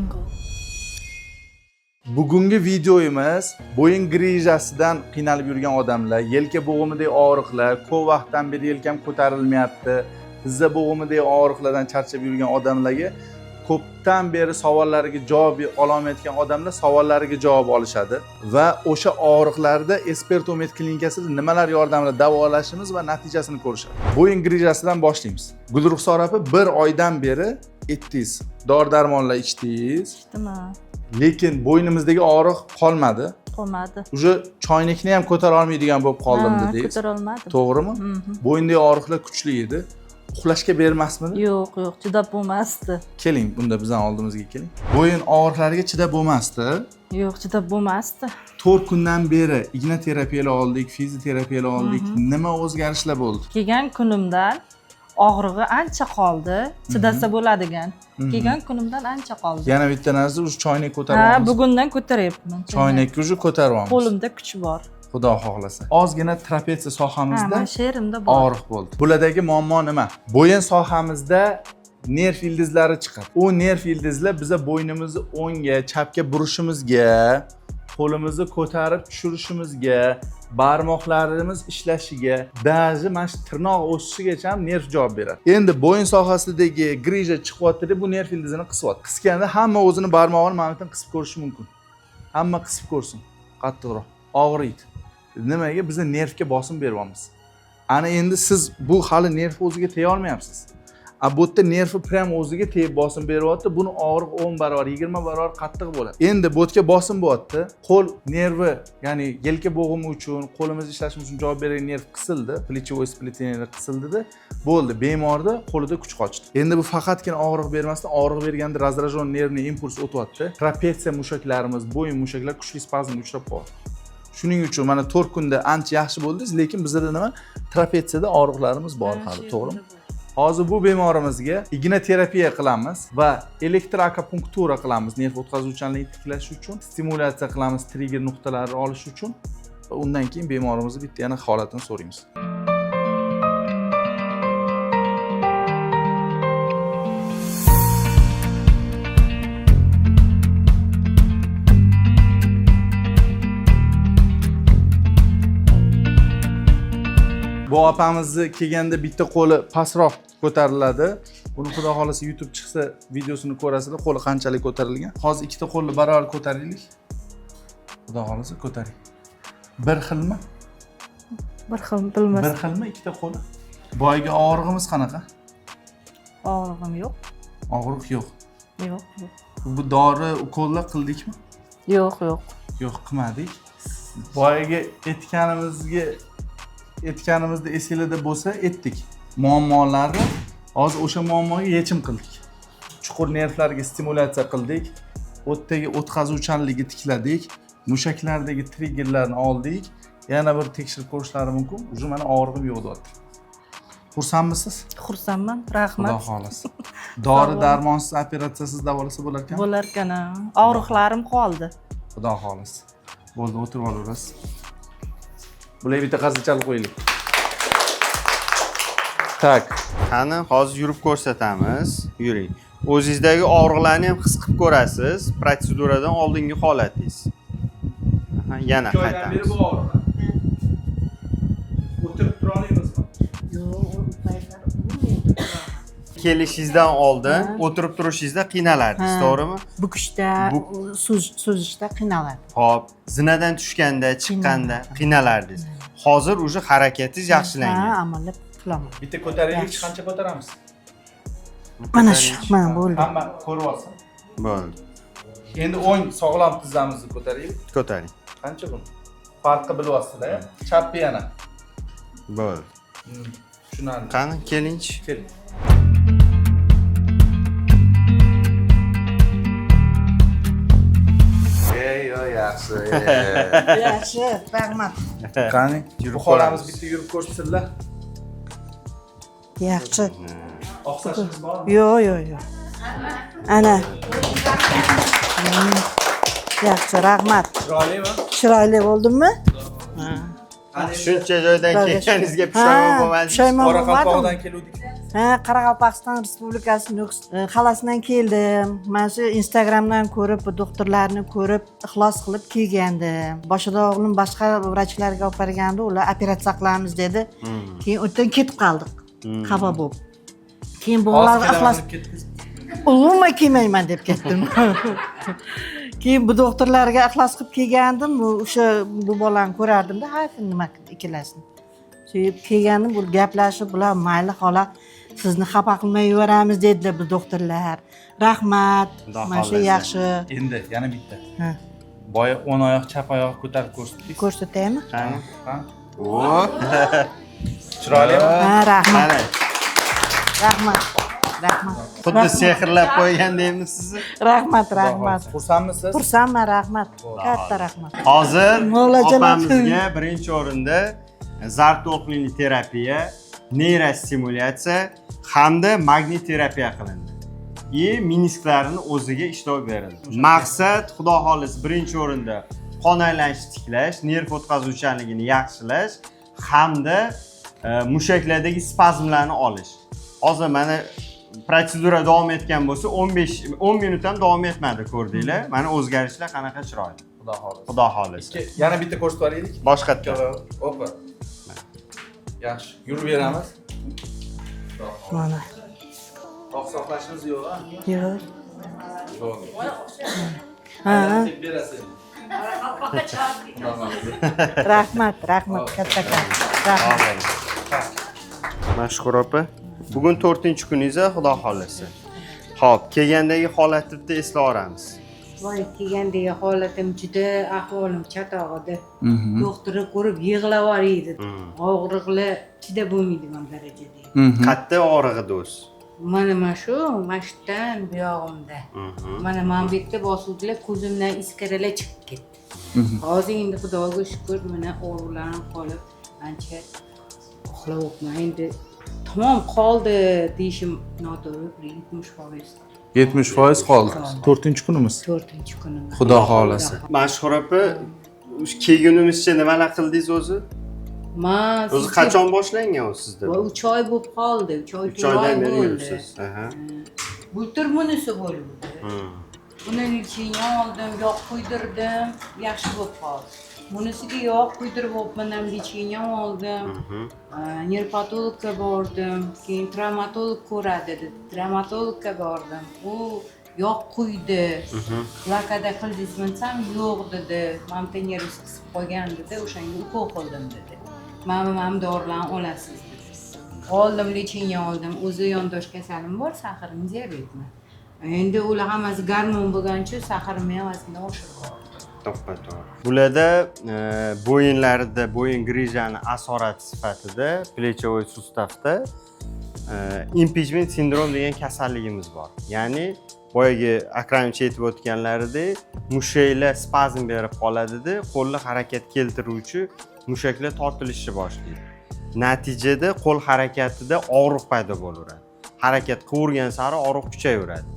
Jungle. Bugungi videomiz bo'yin grijasidan qiynalib yurgan odamlar, yelka bo'g'imidagi og'riqlar, ko'p vaqtdan beri yelkam ko'tarilmayapti, tizza bo'g'imidagi og'riqlardan charchab yurgan odamlarga ko'pdan beri savollariga javob ololmayotgan odamlar savollariga javob olishadi va o'sha og'riqlarda Espertomed klinikasida nimalar yordamida davolashimiz va natijasini ko'rishadi. Bo'yin grijasidan boshlaymiz. Gulruxsor opa 1 oydan beri etdingiz, dori-darmonlar ichdingiz. Lekin bo'ynimizdagi og'riq qolmadi. Qolmadi. Uje choynakni ham ko'tara olmaydigan bo'lib qoldim dedingiz. Ko'tara olmadim. To'g'rimi? Bo'yindagi og'riqlar kuchli edi. Uxlashga bermasmidi? Yo'q, chidab bo'lmasdi. Keling, bunda bizning oldimizga keling. Bo'yin og'riqlariga chidab bo'lmasdi. Yo'q, chidab bo'lmasdi. 4 kundan beri igna terapiyalar oldik, fizioterapiyalar oldik. Nima o'zgarishlar bo'ldi? Kelgan kunimdan og'rig'i ancha qoldi. Chidasa bo'ladigan. Kelgan kunimdan ancha qoldi. Yana bitta narsa, o'sha choynak ko'taryapmiz. Ha, bugundan ko'taryapman. Choynakni o'sha ko'taryapmiz. Qo'limda kuch bor. Xudo xohlasa. Ozgina trapetsiya sohamizda sherimda bor. og'riq bo'ldi. Bulardagi muammo nima? Bo'yin sohamizda nerv ildizlari chiqadi. U nerv ildizlar biza bo'ynimizni o'ngga, chapga burishimizga, qo'limizni ko'tarib tushirishimizga, barmoqlarimiz ishlashiga, даже mana shu tirnoq o'sishigacha ham nerv javob beradi. Endi bo'yin sohasidagi grija chiqyapti-da, bu nerv ildizini qisyapti. Qisganda hamma o'zini barmog'ini mana bundan qisib ko'rishi mumkin. Hamma qisib ko'rsin. Qattiqroq. Og'riydi. Nimaga? Biz nervga bosim beryapmiz. Ana endi siz bu hali nerv o'ziga teya olmayapsiz. Bu yerda nervi prям o'ziga tegib bosim beryapti. Buni og'riq 10 barobar, 20 barobar qattiq bo'ladi. Endi bu yerga bosim bo'lyapti. Qo'l nervi, ya'ni yelka bo'g'imi uchun, qo'limiz ishlashimiz uchun javob beradigan nerv qisildi. Плечевой сплетение qisildi-da, bo'ldi. Bemorda qo'lida kuch qochdi. Endi bu faqatgina og'riq bermasdan, og'riq berganda razrajon nervni impuls o'tyapti. Trapetsiya mushaklarimiz, bo'yin mushaklari kuchli spazmga uchrab qoldi. Shuning uchun mana 4 kunda ancha yaxshi bo'ldingiz, lekin bizda nima? Trapetsiyada og'riqlarimiz bor hali, to'g'rimi? Hozir bu bemorimizga igna terapiya qilamiz va elektroakupunktura qilamiz nerv o'tkazuvchanligini tiklash uchun, stimulyatsiya qilamiz trigger nuqtalarini olish uchun va undan keyin bemorimizni bitta yana holatini so'raymiz. Bu opamizni kelganda bitta qo'li pastroq ko'tariladi. Buni xudo xolasa YouTube chiqsa videosini ko'rasizlar, qo'li qanchalik ko'tarilgan. Hozir ikkita qo'lni barobar ko'taraylik. Xudo xolasa ko'taring. Bir xilmi? Bir xil bilmas. Bir xilmi ikkita qo'li? Boyagi og'rig'imiz qanaqa? Og'rig'im yo'q. Og'riq yo'q. Yo'q. Bu dori ukollar qildikmi? Yo'q. Yo'q, qilmadik. Boyagi etganimizda esingizda bo'lsa etdik. Muammolarni hozir o'sha muammoga yechim qildik. Chuqur nervlarga stimulyatsiya qildik. O'tdagi o'tkazuvchanligini tikladik. Mushaklardagi triggerlarni oldik. Yana bir tekshirib ko'rishlari mumkin. Uje mana og'rig'im yo'q deyapti. Xursandmisiz? Xursandman, rahmat. Xudo xolasa. Dori-darmonsiz operatsiyasiz davolasa bo'lar ekan. Bo'lar ekan. Og'riqlarim qoldi. Xudo xolasa. Bo'ldi, o'tirib olaverasiz. Bularga bitta qazichalik qo'yaylik. Tak. Qani, hozir yurib ko'rsatamiz. Yuring. O'zingizdagi og'riqlarni ham his qilib ko'rasiz. Protseduradan oldingi holatingiz. Yana qaytamiz. O'tirib tura olamizmi? Kelishingizdan oldin o'tirib turishingizda qiynalardingiz, to'g'rimi? Bukishda, so'zishda qiynaladi. Xo'p, zinadan tushganda, chiqqanda qiynalardingiz. Hozir uje harakatingiz yaxshilangan. Ha, amallab qilaman. Bitta ko'taraylik, qancha ko'taramiz? Mana shu, mana bo'ldi. Hamma ko'rib olsin. Bo'ldi. Endi o'ng sog'lom tizzamizni ko'taraylik. Ko'taring. Qancha bu? Farqi bilyapsizlar, chappi yana. Bo'ldi. Tushunarli. Qani, kelingchi. Keling. Yaxshi. Yaxshi, rahmat. Qani, Yurib bu holamiz ko'ramiz. bitta yurib ko'rsinlar. Yaxshi. Oqsashimiz bormi? Yo'q. Ana. Yaxshi, rahmat. Chiroylimi? Chiroyli bo'ldimmi? Shuncha joydan kelganingizga pushaymon bo'lmadingiz. Pushaymon bo'lmadim. Qoraqalpoqdan keluvdik. Ha, Qoraqalpog'iston Respublikasi Nukus qalasidan keldim. Mana shu Instagramdan ko'rib, bu doktorlarni ko'rib, ixlos qilib kelgandim. Boshida o'g'lim boshqa vrachlarga olib borganda, ular operatsiya qilamiz dedi. Keyin o'tdan ketib qoldik. Xafa bo'lib. Keyin bu o'g'lar ixlos umuman kelmayman deb ketdim. Keyin bu doktorlarga ixlos qilib kelgandim. O'sha bu bolani ko'rardim-da, ha, nima ikkilasini. Сөйіп kelgandim, bu gaplashib, bular mayli xola sizni xafa qilmay yuboramiz dedilar bu doktorlar. Rahmat. Mana shu yaxshi. Endi yana bitta. Ha. Boya 10 oyoq chap oyog'i ko'tarib ko'rsatdik. Ko'rsataymi? Ha. O. Chiroylimi? Ha, rahmat. Mana Rahmat. Rahmat. xuddi sehrlab qo'ygandaymiz sizni. Rahmat, rahmat. Xursandmisiz? Xursandman, rahmat. Katta rahmat. Hozir Mavlajon opamizga birinchi o'rinda zar to'lqinli terapiya, neyrostimulyatsiya hamda magnit terapiya qilindi. Menisklarni o'ziga ishlov berildi. Maqsad xudo xolis birinchi o'rinda qon aylanishini tiklash, nerv o'tkazuvchanligini yaxshilash hamda mushaklardagi spazmlarni olish. Hozir mana protsedura davom etgan bo'lsa 10 minut ham davom etmadi, ko'rdinglar. Mana o'zgarishlar qanaqa chiroyli. Xudo xolis. Xudo xolis. Yana bitta ko'rsatib olaylik. Boshqa Opa. Yaxshi, yurib beramiz. Mana. Oqsoqlashimiz yo'q-a? Yo'q. Yo'q. Ha. Deb berasiz. Rahmat, rahmat, katta. Rahmat. Mashhur opa. Bugun 4-kuningiz, xudo xolasa. Xo'p, kelgandagi holatni bitta eslaveramiz. Voy, kelgandagi holatim juda ahvolim chatoq edi. Doktorni ko'rib yig'lab yubordi. Og'riqlar chidab bo'lmaydigan darajada. Qayerda og'rig'i o'zi? Mana shu mashdan bu yog'imda. Mana bu yerda bosuvdilar, ko'zimdan iskaralar chiqib ketdi. Hozir endi Xudoga shukr, mana og'riqlarim qolib, ancha uxlayapman. Endi tamom qoldi deyishim noto'g'ri, 70%. 70% qoldi. 4-kunimiz. 4-kunim. Xudo xolasa. Mashhur opa, kelgunimizcha nimalar qildingiz o'zi? O'zi qachon boshlangan u sizda? 3 oy bo'lib qoldi. 3 oy 3 oydan beri yuribsiz. Bultur bunisi bo'ldi. Buni keyin oldim, yog' quydirdim, yaxshi bo'lib qoldi. Bunisiga yog' quydirib o'pmanam keyin oldim. Nerpatologga bordim, keyin travmatolog ko'radi dedi. Travmatologga bordim. U yog' quydi. Plakada qildingizmi desam, yo'q dedi. Mamta nervis qisib qo'ygan dedi, o'shanga ukol qildim dedi. Mana dorilarni olasiz dedi. Oldim, lecheniya oldim. O'zi yondosh kasalim bor, saharim diabetmi. Endi ular hammasi gormon bo'lgancha saharimni ham ozgina oshirib oldi. To'g'ri. Bularda bo'yinlarida bo'yin grijani asorat sifatida plechovoy sustavda impingement sindrom degan kasalligimiz bor. Ya'ni boyagi Akramcha aytib o'tganlaridek, mushaklar spazm berib qoladi-da, qo'lni harakat keltiruvchi mushaklar tortilishni boshlaydi. Natijada qo'l harakatida og'riq paydo bo'laveradi. Harakat qilavergan sari og'riq kuchayaveradi.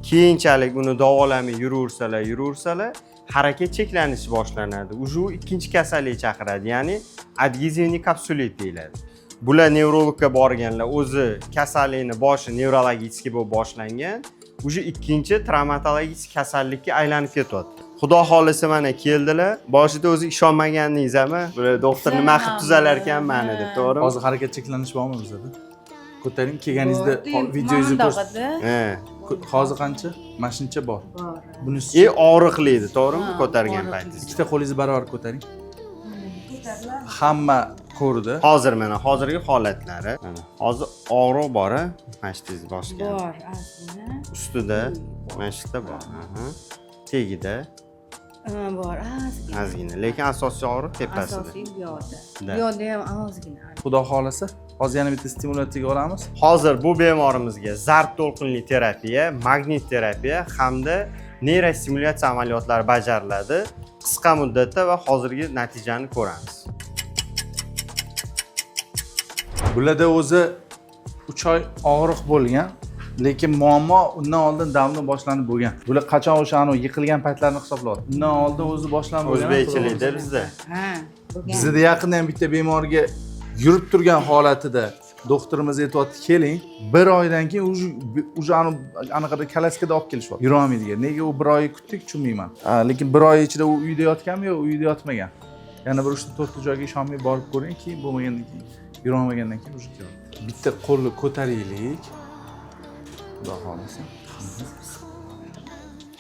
Keyinchalik uni davolamay yuraversalar, harakat cheklanishi boshlanadi. Uju ikkinchi kasallik chaqiradi, ya'ni adgezivniy kapsulit deyiladi. Bular nevrologga borganlar, o'zi kasallikni boshi nevrologический bo'lib boshlangan, uju ikkinchi travmatologik kasallikka aylanib ketyapti. Xudo xolisa mana keldilar. Boshida o'zi ishonmaganingiz ama, bular doktor nima qilib tuzalar ekan meni deb, to'g'rimi? Hozir harakat cheklanishi bormi bizda? Ko'taring, kelganingizda videoingizni ko'rsating. Hozir qancha? Mashincha bor. Bunisi og'riqli edi, to'g'rimi? Ko'targan paytingiz. Ikkita qo'lingizni barobar ko'taring. Hamma ko'rdi. Hozir mana hozirgi holatlari. Hozir og'riq bor-a? Mashtingiz bosgan. Bor, ozgina. Ustida, mashitda bor. Tegida Bor, ozgina. Lekin asosiy og'riq tepasida. Asosiy buyoqda ham ozgina. Xudo xolasa, hozir yana bitta stimulyatsiyaga olamiz. Hozir bu bemorimizga zarb to'lqinli terapiya, magnit terapiya hamda neyrostimulyatsiya amaliyotlari bajariladi. Qisqa muddatda va hozirgi natijani ko'ramiz. Bularda o'zi 3 oy og'riq bo'lgan, lekin muammo undan oldin davno boshlanib bo'lgan. Bular qachon o'shani yiqilgan paytlarni hisoblayapti. Undan oldin o'zi boshlanib bo'lgan. O'zbekchilikda bizda. Ha, Bizda yaqinda ham bitta bemorga yurib turgan holatida doktorimiz aytyapti keling, bir oydan keyin уже anaqada kalaskada olib kelishyapti. Yurolmaydigan. Nega u bir oy kutdik tushunmayman. Lekin bir oy ichida u uyda yotganmi yo uyda yotmagan. Yana bir 3-4 joyga ishonmay borib ko'ring, keyin bo'lmagandan keyin yurolmagandan keyin уже keladi. Bitta qo'lni ko'taraylik. Xudo xolasa.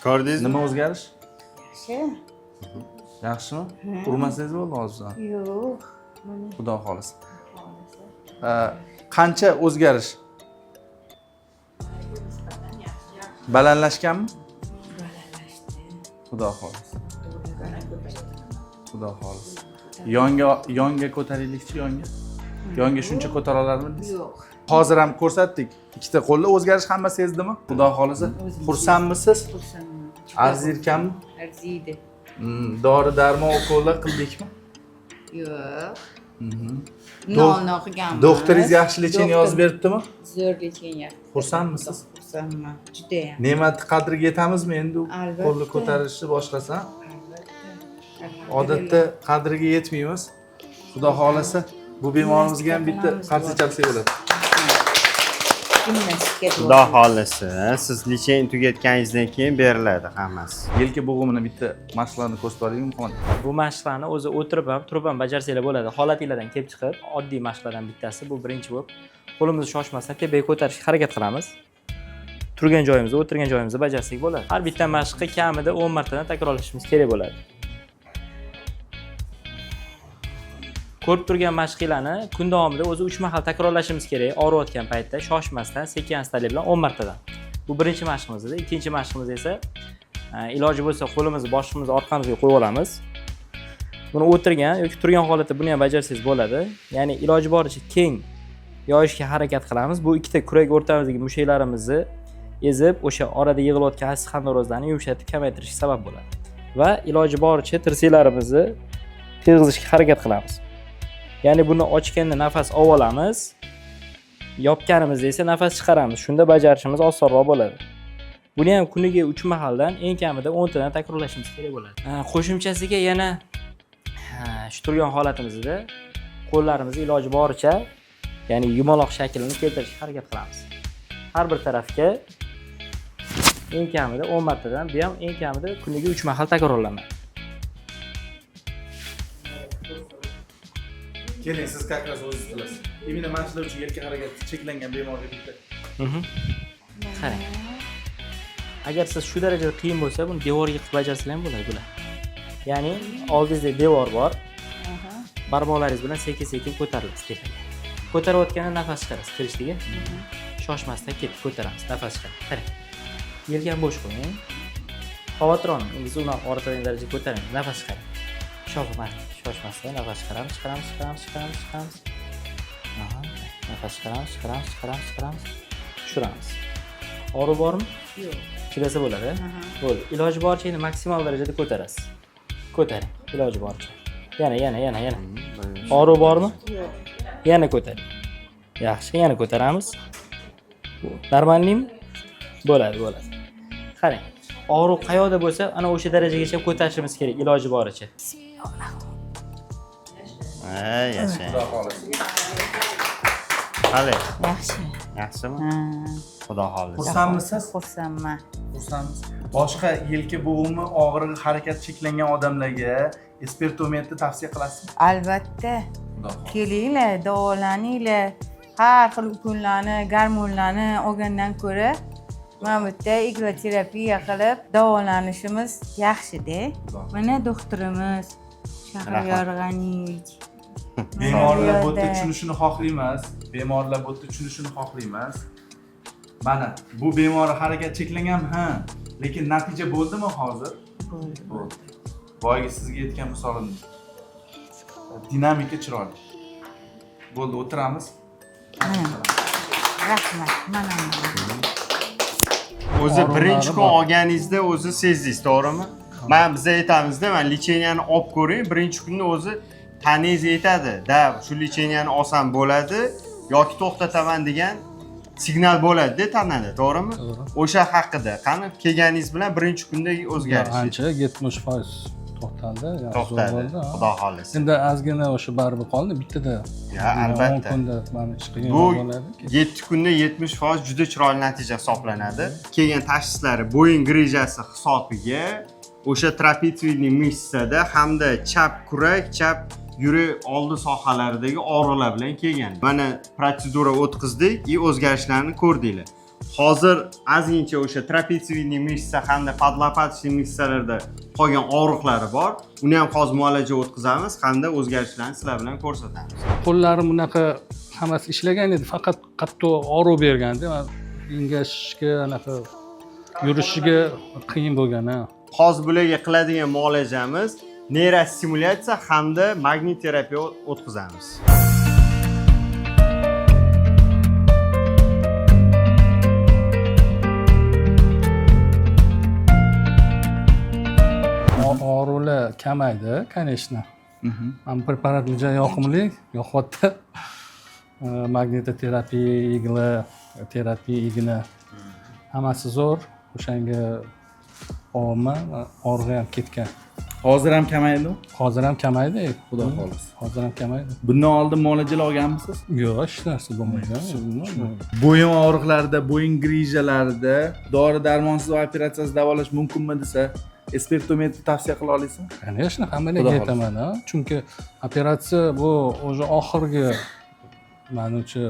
Ko'rdingizmi? Nima o'zgarish? Yaxshi. Yaxshimi? Urmasangiz bo'ldi hozir. Yo'q. Xudo xolasa. Qancha o'zgarish? Balandlashganmi? Xudo xolasa. Xudo xolasa. Yonga ko'taraylikchi, yonga. Yonga shuncha ko'tara oladingiz? Yo'q. Hozir ham ko'rsatdik. Ikkita qo'lda o'zgarish hamma sezdimi? Xudo xolasa. Xursandmisiz? Xursandman. Arziyotganmi? Arziydi. Dori darmon ukollar qildikmi? Yo'q. Mhm. Non o'qiganman. Doktoringiz yaxshi lecheniya yozib beribdimi? Zo'r lecheniya. Xursandmisiz? Xursandman. Judayam. Ne'mat qadriga yetamizmi endi u Albatta. qo'lni ko'tarishni boshlasa? Albatta. Odatda qadriga yetmaymiz. Xudo xolasa bu bemorimizga ham bitta qarshi chalsak bo'ladi. Gimnastika. Xudo xohlasa, siz lecheniya tugatganingizdan keyin beriladi hammasi. Yelka bo'g'imini bitta mashqlarni ko'rsatib yuboringmi? Bu mashqlarni o'zi o'tirib ham, turib ham bajarsanglar bo'ladi. Holatinglardan kelib chiqib, oddiy mashqlardan bittasi bu birinchi bo'lib, qo'limizni shoshmasdan tepaga ko'tarishga harakat qilamiz. Turgan joyimizda, o'tirgan joyimizda bajarsak bo'ladi. Har bitta mashqni kamida 10 martadan takrorlashimiz kerak bo'ladi. Ko'rib turgan mashqlarni kun davomida o'zi 3 mahal takrorlashimiz kerak. Og'riyotgan paytda shoshmasdan, sekin-astalik bilan 10 martadan. Bu birinchi mashqimiz edi. Ikkinchi mashqimiz esa iloji bo'lsa qo'limizni boshimizni orqamizga qo'yib olamiz. Buni o'tirgan yoki turgan holatda buni ham bajarsangiz bo'ladi. Ya'ni iloji boricha keng yoyishga harakat qilamiz. Bu ikkita kurak o'rtamizdagi mushaklarimizni ezib, o'sha orada yig'ilayotgan assiz qandorozlarni yumshatib kamaytirishga sabab bo'ladi. Va iloji boricha tirsaklarimizni teg'izishga harakat qilamiz. Ya'ni buni ochganda nafas olamiz, yopganimizda esa nafas chiqaramiz. Shunda bajarishimiz osonroq bo'ladi. Buni ham kuniga 3 mahaldan eng kamida 10 tadan takrorlashimiz kerak bo'ladi. Qo'shimchasiga yana shu turgan holatimizda qo'llarimizni iloji boricha, ya'ni yumaloq shaklini keltirishga harakat qilamiz. Har bir tarafga eng kamida 10 martadan, bu ham eng kamida kuniga 3 mahal takrorlanadi. Keling, siz как раз o'zingiz qilasiz. Imенно mana shular uchun yelka harakati cheklangan bemorga bitta. Qarang. Agar siz shu darajada qiyin bo'lsa, buni devorga qilib bajarsangiz ham bo'ladi bular. Ya'ni oldingizda devor bor. Barmoqlaringiz bilan sekin-sekin ko'tarilasiz tepaga. Ko'tarayotganda nafas chiqarasiz kirishligiga. Shoshmasdan ketib ko'taramiz, nafas chiqarib. Qarang. Yelkani bo'sh qo'ying. Xavotir olmang. Endi uni o'rtadan darajaga ko'taring, nafas chiqaring. Shoshmasdan nafas chiqaramiz. Aha. Nafas chiqaramiz. Tushiramiz. Og'riq bormi? Yo'q. Chidasa bo'ladi. Bo'ldi. Iloji boricha endi maksimal darajada ko'tarasiz. Ko'taring, iloji boricha. Yana. Og'riq bormi? Yo'q. Yana ko'taring. Yaxshi, yana ko'taramiz. Normalnimi? Bo'ladi. Qarang. Og'riq qayoqda bo'lsa, ana o'sha darajagacha ko'tarishimiz kerak iloji boricha. Yashang. Xudo xolasa. Qalay, Yaxshi. yaxshimi? Ha. Xudo xohlasa. Xursandmisiz? Xursandman. Xursandmiz. Boshqa yelka bo'g'imi og'rig'i harakat cheklangan odamlarga espertometni tavsiyaqilasizmi? Albatta. Xudo xolasa. Kelinglar, davolaninglar. Har xil ukunlarni, gormonlarni olgandan ko'ra mana bu yerda igroterapiya qilib davolanishimiz yaxshi-da. Mana doktorimiz Shahriyor G'aniyevich. Bemorlar bu yerda tushunishini xohlaymiz. Mana bu bemor harakat cheklangan, lekin natija bo'ldimi hozir? Bo'ldi. Boyagi sizga aytgan misolim. Dinamika chiroyli. Bo'ldi, o'tiramiz. Rahmat. Mana. O'zi birinchi kun olganingizda o'zi sezdingiz, to'g'rimi? Biz aytamizda, mana lecheniyani olib ko'ring, birinchi kunda o'zi taningiz aytadi, da shu lecheniyani olsam bo'ladi yoki to'xtataman degan signal bo'ladi-da tanada, to'g'rimi? O'sha haqida qani kelganingiz bilan birinchi kundagi o'zgarish. Ancha 70%. to'xtaldi. yani zo'r to'xtadi. bo'ldi, ha. Xudo xohlasa. Endi ozgina o'sha baribir qoldi bittada. Ya, albatta. 10 kunda mana ish qilgan Bu bo'ladi. 7 kunda 70% juda chiroyli natija hisoblanadi. Kelgan tashxislari bo'yin grijasi hisobiga o'sha trapetsiydniy mishsada hamda chap kurak, chap yurak oldi sohalaridagi og'riqlar bilan kelgan. Mana protsedura o'tkazdik va o'zgarishlarni ko'rdinglar. Hozir ozgincha o'sha trapetsiydniy mishsa hamda podlopatniy mishsalarda qolgan og'riqlari bor. Uni ham hozir muolaja o'tkazamiz hamda o'zgarishlarni sizlar bilan ko'rsatamiz. Qo'llarim bunaqa hammasi ishlagan edi, faqat qattiq og'riq bergandi. Engashishga, anaqa yurishiga qiyin bo'lgan, ha. Hozir bularga qiladigan muolajamiz neyrostimulyatsiya hamda magnit terapiya o'tkazamiz. Og'riqlar kamaydi, конечно. Ham preparat juda yoqimli, yoqyapti. Magnitoterapiya, igna, terapiya, igna. Hammasi zo'r. O'shanga olma, og'rig'i ham ketgan. Hozir ham kamaydi. Hozir ham kamaydi. Xudo xohlasa. Hozir ham kamaydi. Bundan oldin muolajalar olganmisiz? Yo'q, hech narsa bo'lmagan. Bo'yin og'riqlarida, bo'yin grijalarida dori darmonsiz operatsiyasiz davolash mumkinmi desa, ekspertometr tavsiya qila olasizmi? Конечно, hammalarga aytaman, ha. Chunki operatsiya bu o'sha oxirgi menimcha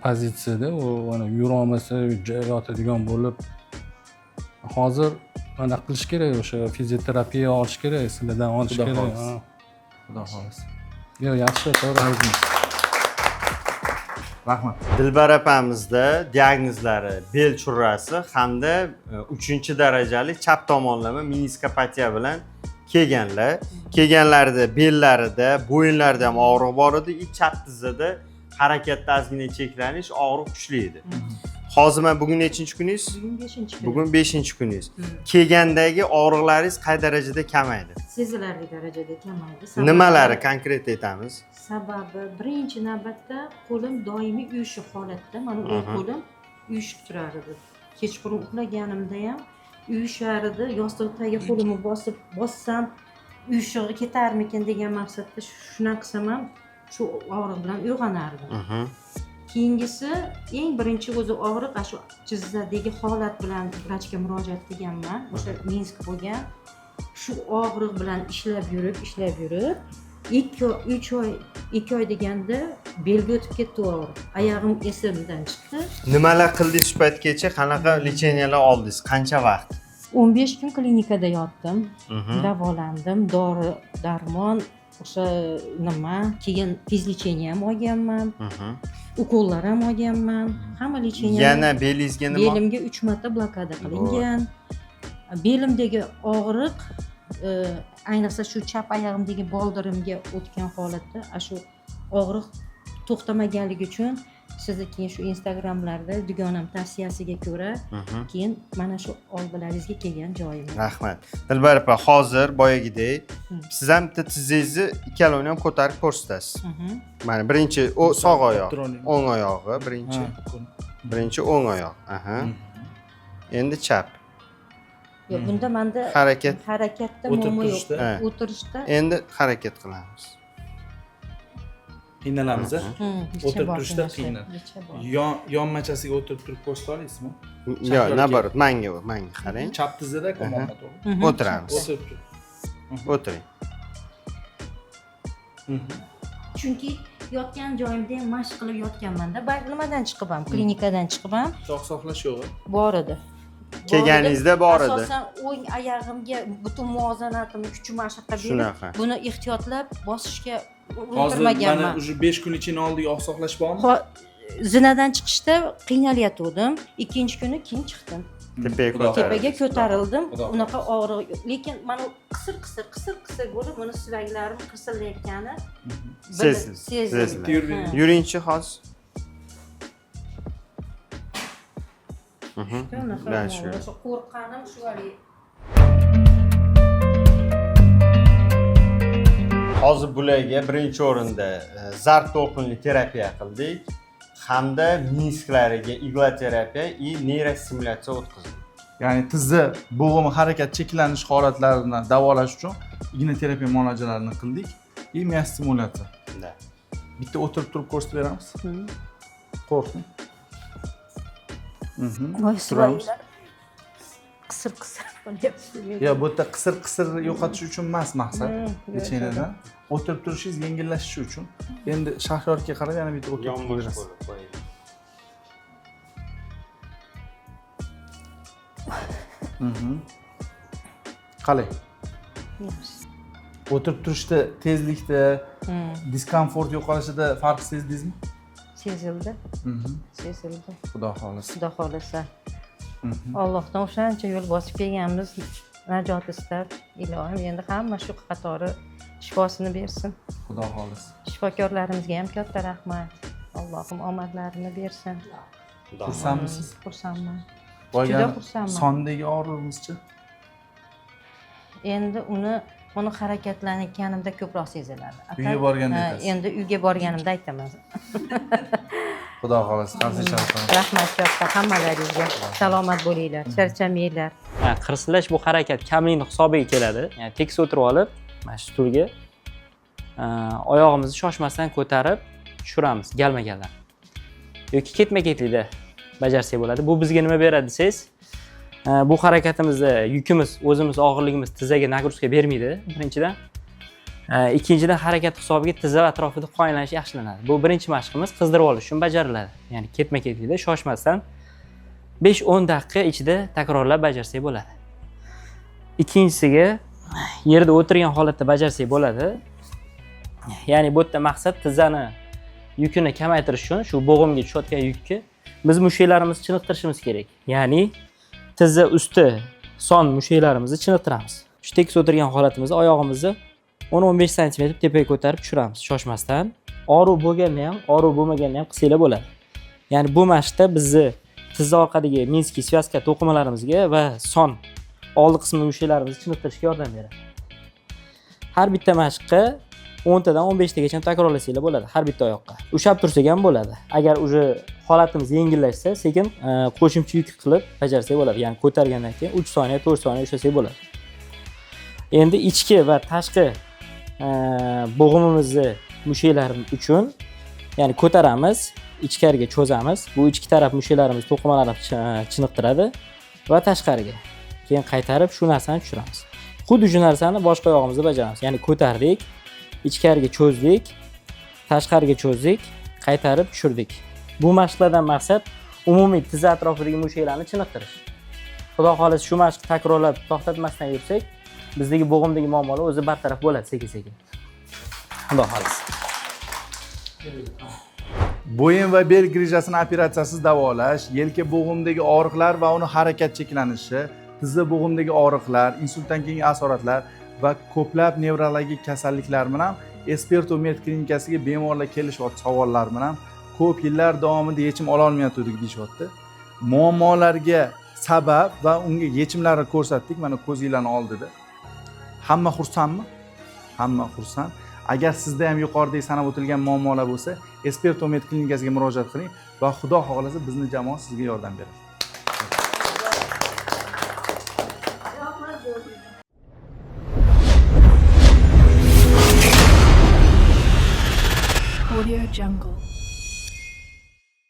pozitsiyada u mana yurolmasa joy yotadigan bo'lib hozir mana qilish kerak, o'sha fizioterapiya olish kerak, sizlardan olish Xudo kerak. xohlasa. Xudo xohlasa. Yo'q, yaxshi, to'g'ri. Rahmat. Dilbar opamizda diagnozlari bel churrasi hamda 3-darajali chap tomonlama meniskopatiya bilan kelganlar. Kelganlarida bellarida, bo'yinlarida ham og'riq bor edi, chap tizzada harakatda ozgina cheklanish, og'riq kuchli edi. Hozir mana bugun nechinchi kuningiz? Bugun 5-kun. Bugun 5-kuningiz. Kelgandagi og'riqlaringiz qay darajada kamaydi? Sezilarli darajada kamaydi. Nimalari konkret aytamiz? Sababi birinchi navbatda qo'lim doimiy uyushiq holatda. Mana bu qo'lim uyushib turar edi. Kechqurun uxlaganimda ham uyushar edi. Yostiq tagiga qo'limni bossam uyushig'i ketarmikin degan maqsadda shunaqa qilsam ham shu og'riq bilan uyg'onardim. Keyingisi eng birinchi o'zi og'riq shu jizzadagi holat bilan vrachga murojaat qilganman. O'sha Minsk bo'lgan. Shu og'riq bilan ishlab yurib 2 oy deganda belga o'tib ketdi og'riq. Oyog'im esimdan chiqdi. Nimalar qildingiz shu paytgacha? Qanaqa lecheniyalar oldingiz? Qancha vaqt? 15 kun klinikada yotdim. Davolandim, dori, darmon, o'sha nima, keyin fizlecheniya ham olganman. Ukollar ham olganman. Hamma lecheniya. Yana belingizga nima? Belimga 3 marta blokada qilingan. Belimdagi og'riq ayniqsa shu chap oyog'imdagi boldirimga o'tgan holatda shu og'riq to'xtamaganligi uchun sizni keyin shu Instagramlarda dugonam tavsiyasiga ko'ra keyin mana shu oldilaringizga kelgan joyim. Rahmat. Dilbar opa, hozir boyagidek siz ham bitta tizzingizni ikkalovini ham ko'tarib ko'rsatasiz. Mana birinchi sog' oyoq, o'ng oyog'i birinchi. Birinchi o'ng oyoq. Endi chap. Yo'q, bunda menda harakatda muammo yo'q. O'tirishda. Endi harakat qilamiz. Qiynalamiz. O'tirib turishda qiynal. Yonmachasiga o'tirib turib ko'rsata olasizmi? Yo'q, naborot, menga qarang. Chap tizzada ko'monma to'g'ri. O'tiramiz. O'tirib tur. O'tiring. Chunki yotgan joyimda ham mashq qilib yotganman-da. Nimadan chiqib ham, klinikadan chiqib ham Sog' saqlash yo'q. bor edi. Kelganingizda bor edi. Asosan o'ng oyog'imga butun muvozanatimni kuchim ashaqqa berib, Shunaqa. buni ehtiyotlab bosishga Hozir mana urintirmaganman. уже 5 kun ichida oldingi oq saqlash bormi? Zinadan chiqishda qiynalayotgandim. Ikkinchi kuni keyin chiqdim. Tepaga ko'tarildim. Unaqa og'riq yo'q. Lekin mana qisir bo'lib, buni suyaklarim qirsillayotgani sezildi. Yuringchi hozir. O'sha qo'rqqanim shu hali. Hozir bularga birinchi o'rinda zarb to'lqinli terapiya qildik hamda minsklariga igla terapiya va neyrostimulyatsiya o'tkazdik. ya'ni tizza bo'g'imi harakat cheklanish holatlarini davolash uchun igna terapiya muolajalarini qildik и miya stimulyatsiya. Да. Bitta o'tirib turib ko'rsatib beramiz. Qo'rqing. Voy Turamiz. qisir bo'lyapti. Ya bu yerda qisir yo'qotish uchun emas maqsad. Ichingizdan o'tirib turishingiz yengillashishi uchun. Endi shahriyorga qarab yana bitta o'tirib Yonbosh ko'rasiz. bo'lib qo'ying. Qalay? O'tirib turishda tezlikda, diskomfort yo'qolishida farq sezdingizmi? Sezildi. Sezildi. Xudo xolisa. Xudo xohlasa. Allohdan o'shancha yo'l bosib kelganmiz. Najot istab, ilohim endi hamma shu qatori shifosini bersin. Xudo xolisa. Shifokorlarimizga ham katta rahmat. Allohim omadlarini bersin. Xursandmisiz? Xursandman. Juda xursandman. Sondagi og'rig'imizchi? Endi uni harakatlanayotganimda ko'proq seziladi. Uyga borganda aytasiz. Endi uyga borganimda aytaman. Xudo xolisa. Qarshi sharaflar. Rahmat katta hammalaringizga. Salomat bo'linglar, charchamanglar. Qirsillash bu harakat kamlikni hisobiga keladi. Ya'ni tekis o'tirib olib, mana shu stulga oyog'imizni shoshmasdan ko'tarib tushiramiz galma-galdan. Yoki ketma-ketlikda bajarsak bo'ladi. Bu bizga nima beradi desangiz, bu harakatimizda yukimiz, o'zimiz og'irligimiz tizzaga nagruzka bermaydi, birinchidan. Ikkinchidan harakat hisobiga tizza atrofida qoyinlanish yaxshilanadi. Bu birinchi mashqimiz qizdirib olish uchun bajariladi. Ya'ni ketma-ketlikda shoshmasdan 5-10 daqiqa ichida takrorlab bajarsak bo'ladi. Ikkinchisiga yerda o'tirgan holatda bajarsak bo'ladi. Ya'ni bu yerda maqsad tizzani yukini kamaytirish uchun, shu bo'g'imga tushayotgan yukni biz mushaklarimizni chiniqtirishimiz kerak. Ya'ni tizza usti son mushaklarimizni chiniqtiramiz. Shu tekis o'tirgan holatimizda oyog'imizni 10-15 sm tepaga ko'tarib tushiramiz shoshmasdan. Og'riq bo'lganda ham, og'riq bo'lmaganda ham qilsanglar bo'ladi. Ya'ni bu mashqda bizni tizza orqadagi minskiy svязка to'qimalarimizga va son oldi qismi mushaklarimizni chiniqtirishga yordam beradi. Har bitta mashqqa 10 tadan 15 tagacha takrorlasanglar bo'ladi har bitta oyoqqa. Ushab tursak ham bo'ladi. Agar uje holatimiz yengillashsa, sekin qo'shimcha yuk qilib bajarsak bo'ladi. Ya'ni ko'targandan keyin 3 soniya, 4 soniya ushlasak bo'ladi. Endi ichki va tashqi bo'g'imimizni mushaklari uchun, ya'ni ko'taramiz, ichkariga cho'zamiz. Bu ichki taraf mushaklarimiz to'qimalarni chiniqtiradi va tashqariga. Keyin qaytarib shu narsani tushiramiz. Xuddi shu narsani boshqa oyog'imizda bajaramiz. Ya'ni ko'tardik, ichkariga cho'zdik, tashqariga cho'zdik, qaytarib tushirdik. Bu mashqlardan maqsad umumiy tizza atrofidagi mushaklarni chiniqtirish. Xudo xolisa shu mashqni takrorlab to'xtatmasdan yursak, bizdagi bo'g'imdagi muammolar o'zi bartaraf bo'ladi sekin-sekin. Xudo xolisa. Bo'yin va bel grijasini operatsiyasiz davolash, yelka bo'g'imdagi og'riqlar va uni harakat cheklanishi, tizza bo'g'imdagi og'riqlar, insultdan keyingi asoratlar va ko'plab nevrologik kasalliklar bilan Esperto Med klinikasiga bemorlar kelishyapti savollar bilan ko'p yillar davomida yechim ola olmayotgandik deyishyapti. Muammolarga sabab va unga yechimlarni ko'rsatdik mana ko'zingizlarning oldida. Hamma xursandmi? Hamma xursand. Agar sizda ham yuqoridagi sanab o'tilgan muammolar bo'lsa, Esperto Med klinikasiga murojaat qiling va Xudo xohlasa bizni jamoa sizga yordam beradi.